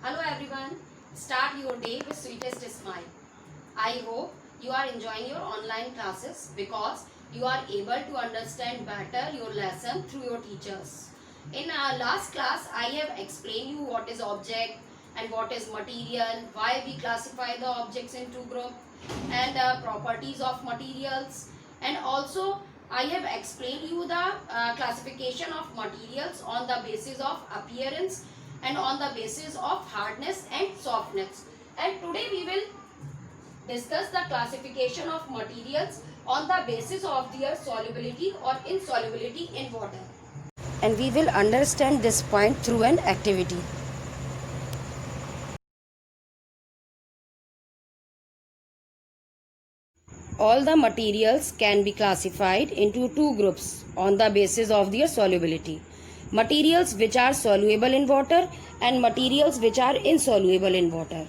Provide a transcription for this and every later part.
Hello everyone, start your day with sweetest smile. I hope you are enjoying your online classes because you are able to understand better your lesson through your teachers. In our last class, I have explained you what is object and what is material, why we classify the objects into group and properties of materials, and also I have explained you the classification of materials on the basis of appearance and on the basis of hardness and softness. And today we will discuss the classification of materials on the basis of their solubility or insolubility in water. And we will understand this point through an activity. All the materials can be classified into two groups on the basis of their solubility. Materials which are soluble in water and materials which are insoluble in water.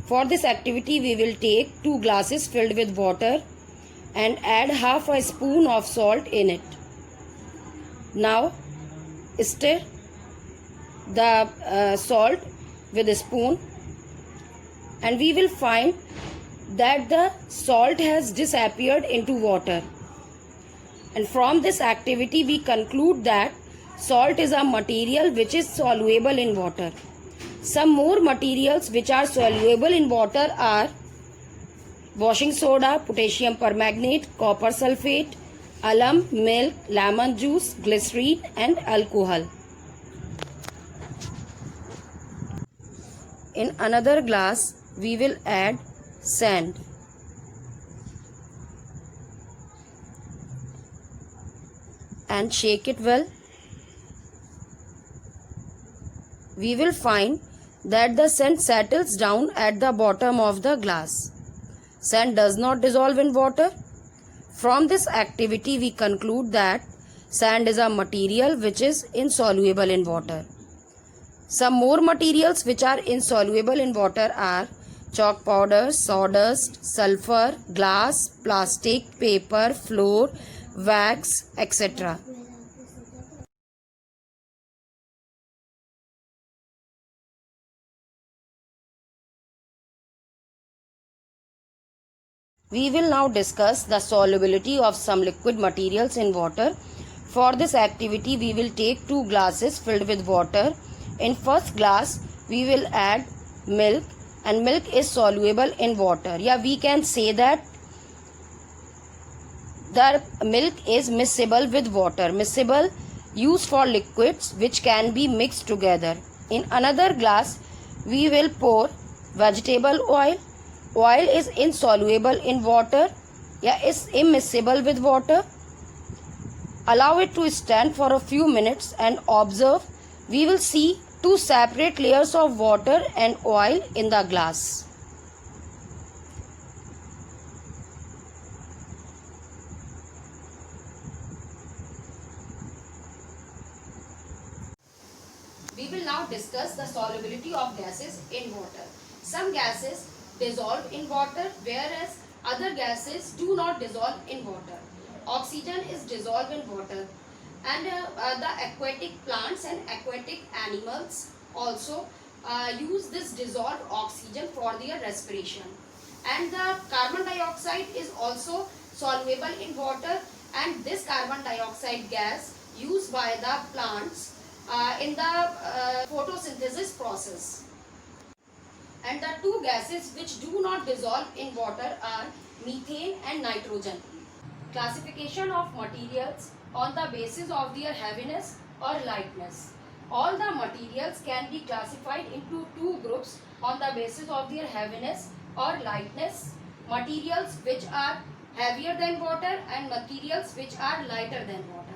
For this activity, we will take 2 glasses filled with water and add half a spoon of salt in it. Now, stir the salt with a spoon and we will find that the salt has disappeared into water. And from this activity, we conclude that salt is a material which is soluble in water. Some more materials which are soluble in water are washing soda, potassium permanganate, copper sulfate, alum, milk, lemon juice, glycerine and alcohol. In another glass, we will add sand. And shake it well. We will find that the sand settles down at the bottom of the glass. Sand does not dissolve in water. From this activity, we conclude that sand is a material which is insoluble in water. Some more materials which are insoluble in water are chalk powder, sawdust, sulfur, glass, plastic, paper, flour, wax, etc. We will now discuss the solubility of some liquid materials in water. For this activity, we will take 2 glasses filled with water. In first glass, we will add milk, and milk is soluble in water. Yeah, we can say that the milk is miscible with water. Miscible used for liquids which can be mixed together. In another glass, we will pour vegetable oil. Oil is insoluble in water. Yeah, is immiscible with water. Allow it to stand for a few minutes and observe. We will see 2 separate layers of water and oil in the glass. We will now discuss the solubility of gases in water. Some gases dissolve in water, whereas other gases do not dissolve in water. Oxygen is dissolved in water, and the aquatic plants and aquatic animals also use this dissolved oxygen for their respiration. And the carbon dioxide is also soluble in water, and this carbon dioxide gas used by the plants in the photosynthesis process. And the 2 gases which do not dissolve in water are methane and nitrogen. Classification of materials on the basis of their heaviness or lightness. All the materials can be classified into 2 groups on the basis of their heaviness or lightness. Materials which are heavier than water and materials which are lighter than water.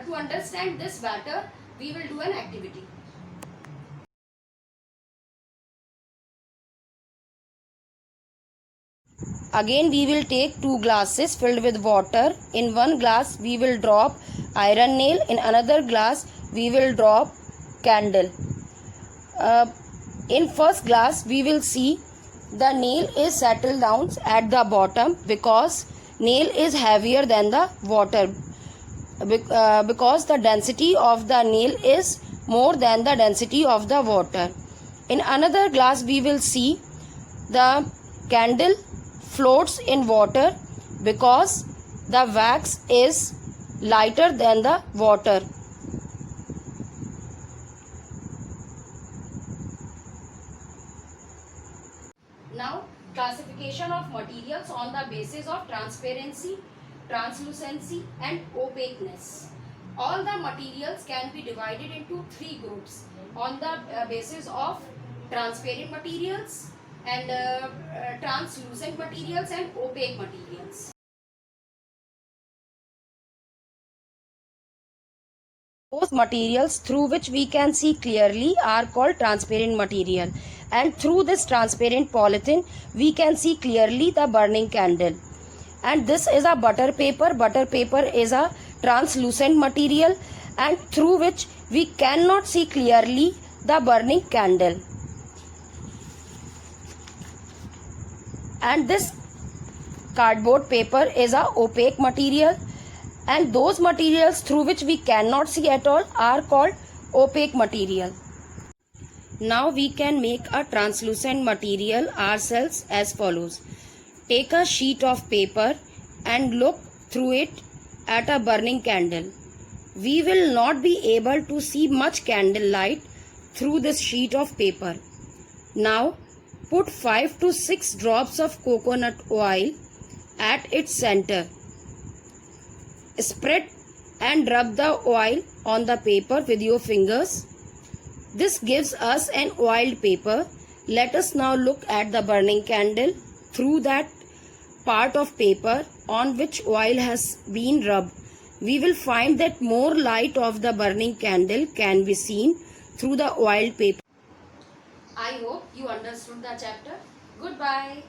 To understand this better, we will do an activity. Again, we will take 2 glasses filled with water. In one glass, we will drop iron nail. In another glass, we will drop candle. In first glass, we will see the nail is settled down at the bottom because nail is heavier than the water. Because the density of the nail is more than the density of the water. In another glass we will see the candle floats in water because the wax is lighter than the water. Now, classification of materials on the basis of transparency, translucency and opaqueness. All the materials can be divided into three groups on the basis of transparent materials and translucent materials and opaque materials. Those materials through which we can see clearly are called transparent material, and through this transparent polythene we can see clearly the burning candle. And this is a butter paper. Butter paper is a translucent material and through which we cannot see clearly the burning candle. And this cardboard paper is a opaque material, and those materials through which we cannot see at all are called opaque material. Now we can make a translucent material ourselves as follows. Take a sheet of paper and look through it at a burning candle. We will not be able to see much candle light through this sheet of paper. Now put 5 to 6 drops of coconut oil at its center. Spread and rub the oil on the paper with your fingers. This gives us an oiled paper. Let us now look at the burning candle through that part of paper on which oil has been rubbed. We will find that more light of the burning candle can be seen through the oiled paper. I hope you understood the chapter. Goodbye.